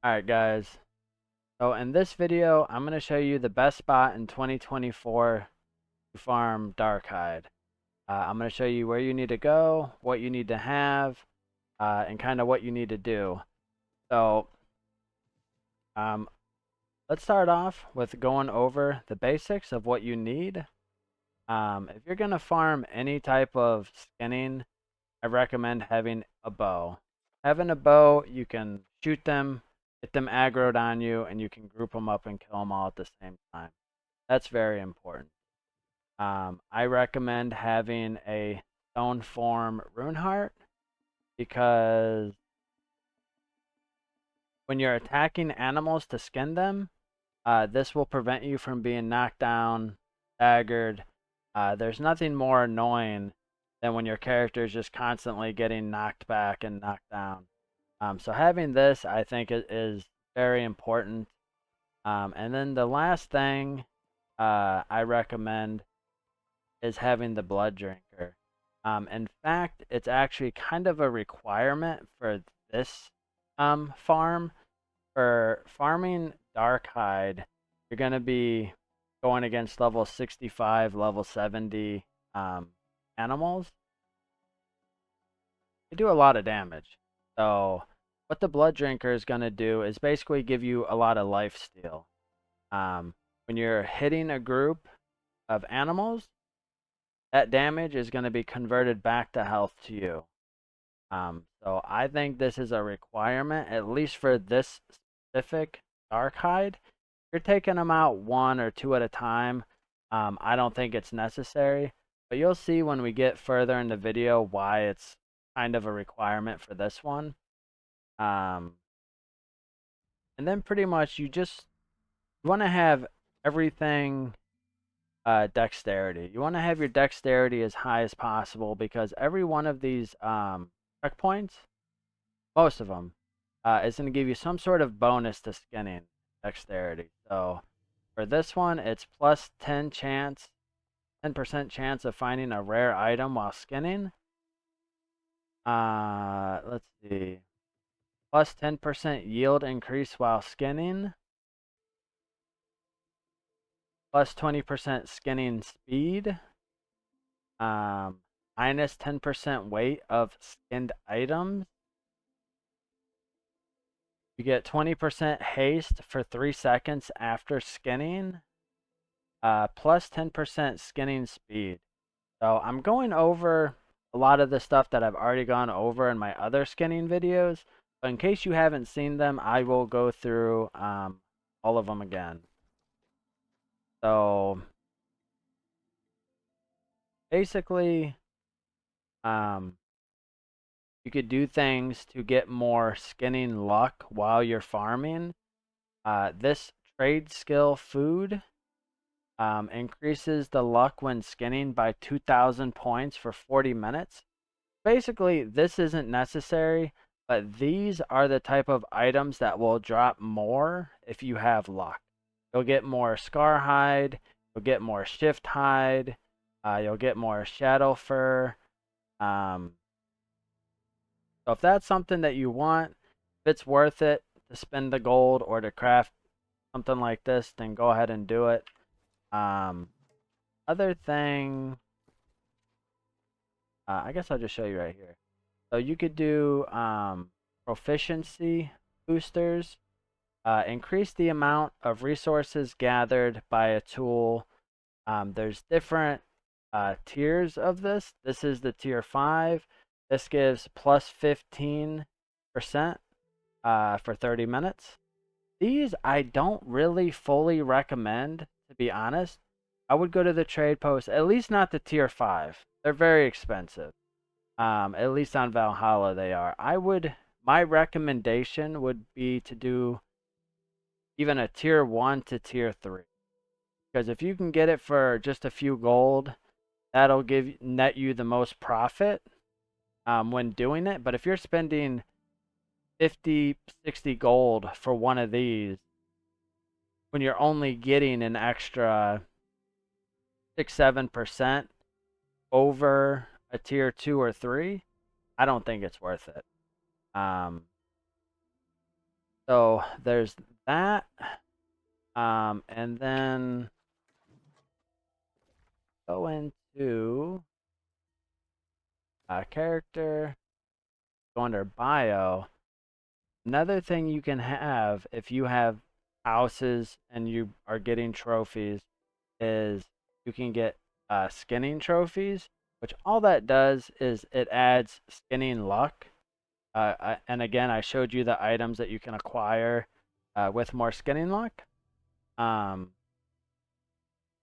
Alright guys, so in this video I'm going to show you the best spot in 2024 to farm Darkhide. I'm going to show you where you need to go, what you need to have, and kind of what you need to do. So um, let's start off with going over the basics of what you need. If you're going to farm any type of skinning, I recommend having a bow. Having a bow, you can shoot them, get them aggroed on you, and you can group them up and kill them all at the same time. That's very important. I recommend having a stone form rune heart because when you're attacking animals to skin them, this will prevent you from being knocked down, staggered. There's nothing more annoying than when your character is just constantly getting knocked back and knocked down. So having this, I think, is very important. And then the last thing I recommend is having the blood drinker. In fact, it's actually kind of a requirement for this farm. For farming Darkhide, you're going to be going against level 65, level 70 animals. They do a lot of damage. So what the blood drinker is going to do is basically give you a lot of life steal. When you're hitting a group of animals, that damage is going to be converted back to health to you. So I think this is a requirement, at least for this specific Darkhide. You're taking them out one or two at a time. I don't think it's necessary, but you'll see when we get further in the video why it's kind of a requirement for this one. Um, and then pretty much you want to have everything dexterity. You want to have your dexterity as high as possible because every one of these checkpoints, most of them, is going to give you some sort of bonus to skinning dexterity. So for this one, it's plus 10% chance of finding a rare item while skinning. Let's see. Plus 10% yield increase while skinning. Plus 20% skinning speed. Minus 10% weight of skinned items. You get 20% haste for 3 seconds after skinning. Plus 10% skinning speed. So I'm going over a lot of the stuff that I've already gone over in my other skinning videos. But in case you haven't seen them, I will go through all of them again. So basically, you could do things to get more skinning luck while you're farming. This trade skill food increases the luck when skinning by 2,000 points for 40 minutes. Basically, this isn't necessary, but these are the type of items that will drop more if you have luck. You'll get more scar hide, you'll get more shift hide, you'll get more shadow fur. So if that's something that you want, if it's worth it to spend the gold or to craft something like this, then go ahead and do it. Other thing, I guess I'll just show you right here. So you could do proficiency boosters, increase the amount of resources gathered by a tool. There's different tiers of this. This is the tier 5. This gives plus 15% for 30 minutes. These I don't really fully recommend, to be honest. I would go to the trade post, at least not the tier 5. They're very expensive. At least on Valhalla they are. My recommendation would be to do even a tier 1 to tier 3. Because if you can get it for just a few gold, that'll net you the most profit when doing it. But if you're spending 50, 60 gold for one of these, when you're only getting an extra 6, 7% over a tier 2 or 3, I don't think it's worth it. Um, So there's that. And then go into character, go under bio. Another thing you can have if you have houses and you are getting trophies is you can get skinning trophies, which all that does is it adds skinning luck. And again, I showed you the items that you can acquire with more skinning luck. Um,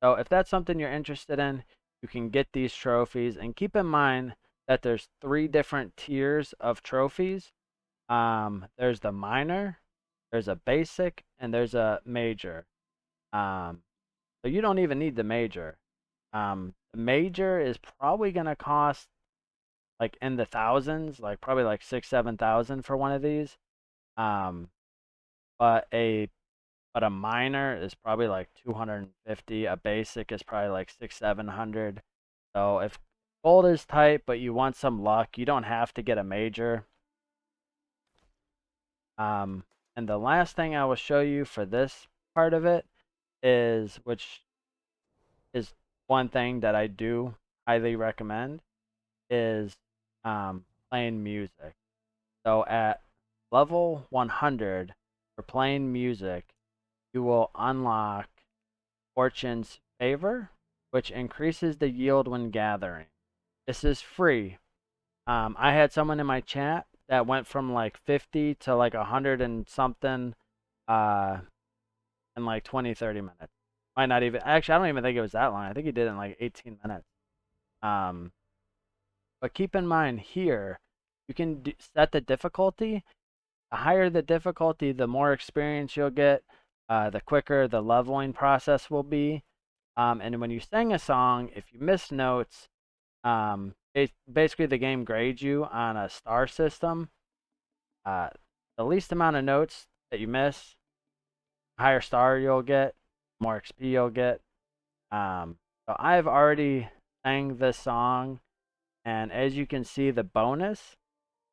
so if that's something you're interested in, you can get these trophies. And keep in mind that there's 3 different tiers of trophies. There's the minor, there's a basic, and there's a major. Um, so you don't even need the major. The major is probably gonna cost like in the thousands, like probably like 6, 7,000 for one of these. Um, but a minor is probably like 250. A basic is probably like 6, 700. So if gold is tight, but you want some luck, you don't have to get a major. And the last thing I will show you for this part of it is, which is one thing that I do highly recommend, is playing music. So at level 100 for playing music, you will unlock Fortune's Favor, which increases the yield when gathering. This is free. I had someone in my chat that went from like 50 to like 100 and something uh, in like 20, 30 minutes. Might not even, actually, I don't even think it was that long. I think he did it in like 18 minutes. Um, but keep in mind here, you can set the difficulty. The higher the difficulty, the more experience you'll get, the quicker the leveling process will be. And when you sing a song, if you miss notes, basically the game grades you on a star system. Uh, the least amount of notes that you miss, higher star you'll get, more XP you'll get. So I've already sang this song, and as you can see, the bonus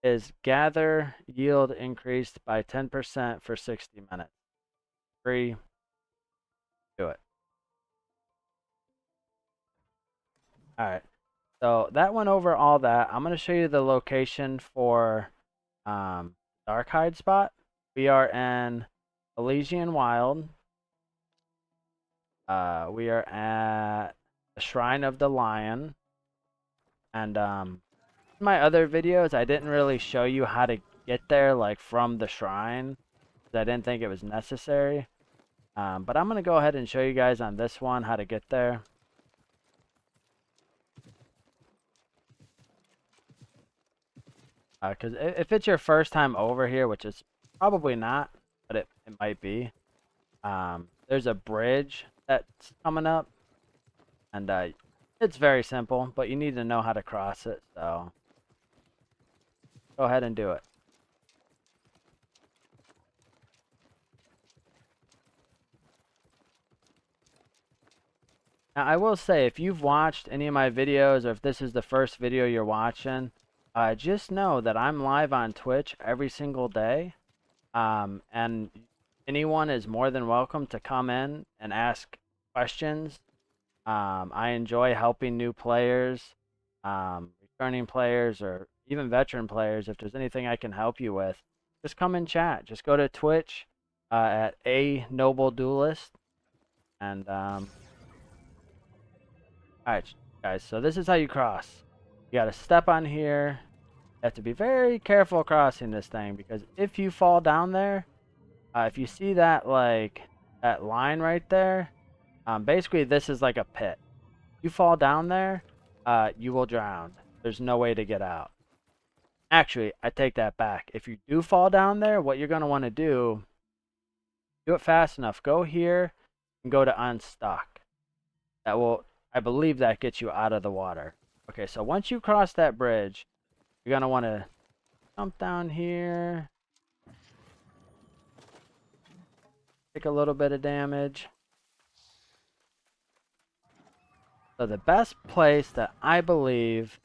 is gather yield increased by 10% for 60 minutes. Free, do it. All right. So that went over all that. I'm going to show you the location for Darkhide spot. We are in Elysian Wild. We are at the Shrine of the Lion. And in my other videos, I didn't really show you how to get there, like from the shrine, because I didn't think it was necessary. But I'm going to go ahead and show you guys on this one how to get there. Because if it's your first time over here, which is probably not, but it might be, there's a bridge that's coming up, and it's very simple, but you need to know how to cross it, so go ahead and do it. Now, I will say, if you've watched any of my videos, or if this is the first video you're watching, just know that I'm live on Twitch every single day, and anyone is more than welcome to come in and ask questions. I enjoy helping new players, returning players, or even veteran players. If there's anything I can help you with, just come and chat. Just go to Twitch at A Noble Duelist. And all right, guys. So this is how you cross. You got to step on here. You have to be very careful crossing this thing, because if you fall down there, if you see that that line right there, basically this is like a pit. You fall down there, you will drown. There's no way to get out. Actually, I take that back. If you do fall down there, what you're going to want to do it fast enough. Go here and go to unstuck. That will, I believe that gets you out of the water. Okay, so once you cross that bridge, you're going to want to jump down here. Take a little bit of damage. So the best place that I believe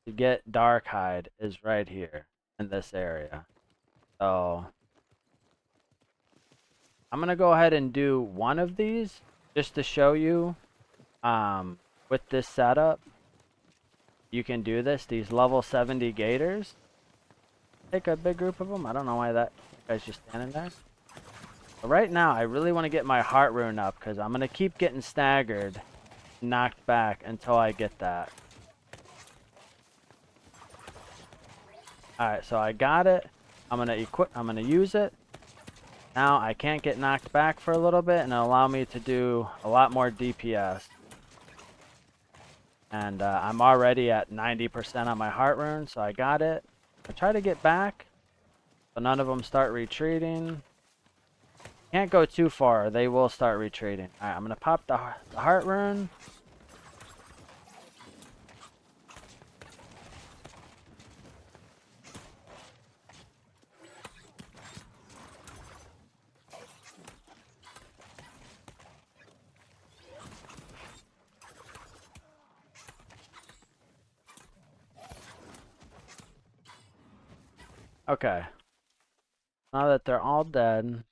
to get Darkhide is right here in this area. So I'm gonna go ahead and do one of these just to show you with this setup you can do this, these level 70 gators. Take a big group of them. I don't know why that guy's just standing there. But right now I really want to get my heart rune up because I'm gonna keep getting staggered, knocked back until I get that. Alright, so I got it. I'm gonna use it. Now I can't get knocked back for a little bit and it'll allow me to do a lot more DPS. And I'm already at 90% on my heart rune, so I got it. I try to get back, so none of them start retreating. Can't go too far, they will start retreating. Alright, I'm gonna pop the heart rune. Okay. Now that they're all dead,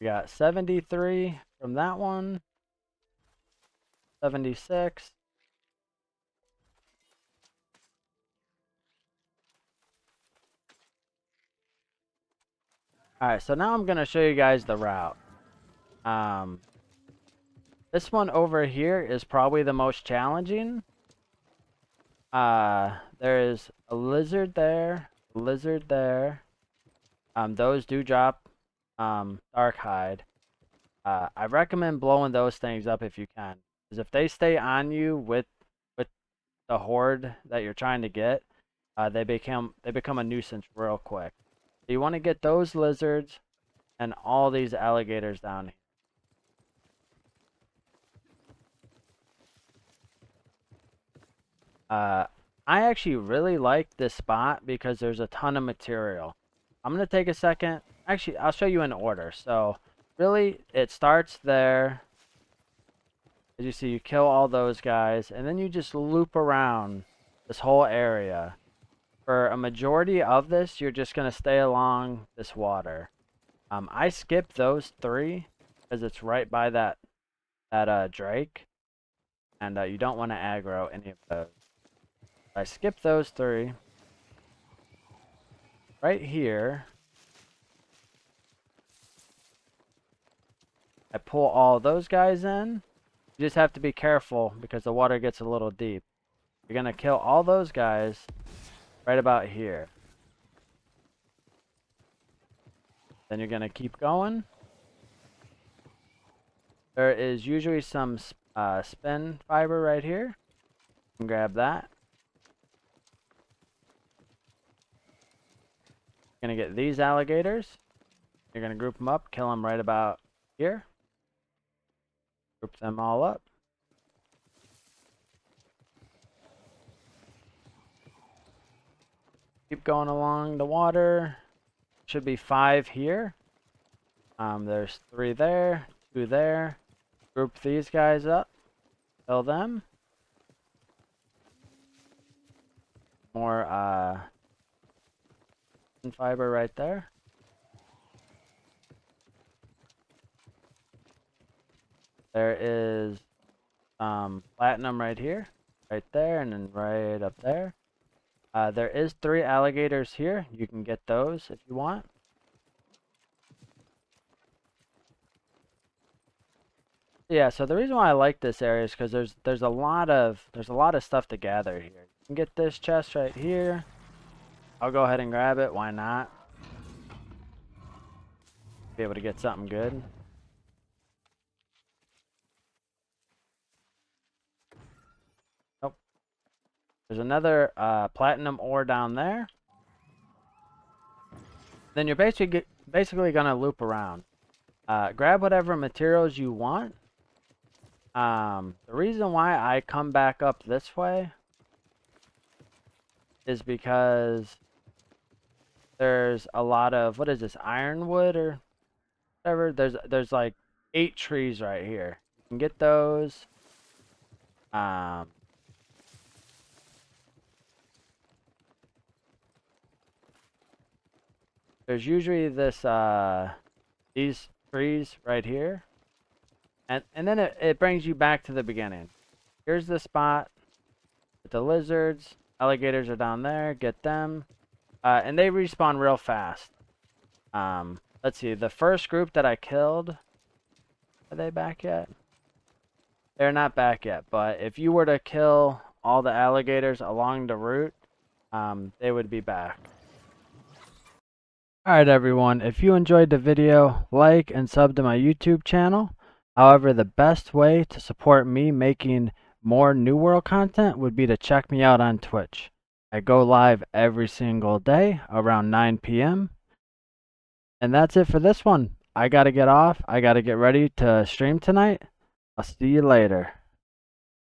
we got 73 from that one, 76. Alright, so now I'm going to show you guys the route. This one over here is probably the most challenging. There is a lizard there, a lizard there. Those do drop dark hide. I recommend blowing those things up if you can, because if they stay on you with the horde that you're trying to get, they become a nuisance real quick. So you want to get those lizards and all these alligators down here. I actually really like this spot because there's a ton of material. I'm going to take a second. Actually, I'll show you in order. So, really, it starts there. As you see, you kill all those guys, and then you just loop around this whole area. For a majority of this, you're just going to stay along this water. I skip those 3 because it's right by that drake, and you don't want to aggro any of those. I skip those 3. Right here, I pull all those guys in. You just have to be careful because the water gets a little deep. You're going to kill all those guys right about here. Then you're going to keep going. There is usually some spin fiber right here. You can grab that. You're going to get these alligators. You're going to group them up, kill them right about here. Group them all up. Keep going along the water. Should be 5 here. There's 3 there, 2 there. Group these guys up. Kill them. More fiber right there. There is platinum right here, right there, and then right up there. There is 3 alligators here. You can get those if you want. Yeah, so the reason why I like this area is because there's a lot of stuff to gather here. You can get this chest right here. I'll go ahead and grab it. Why not? Be able to get something good. Nope. There's another platinum ore down there. Then you're basically gonna loop around. Grab whatever materials you want. The reason why I come back up this way is because there's a lot of, what is this, ironwood or whatever? There's like 8 trees right here. You can get those. There's usually this these trees right here. And then it brings you back to the beginning. Here's the spot with the lizards. Alligators are down there. Get them. And they respawn real fast. Let's see. The first group that I killed, are they back yet? They're not back yet. But if you were to kill all the alligators along the route, they would be back. Alright everyone, if you enjoyed the video, like and sub to my YouTube channel. However, the best way to support me making more New World content would be to check me out on Twitch. I go live every single day around 9 p.m. And that's it for this one. I gotta get off. I gotta get ready to stream tonight. I'll see you later.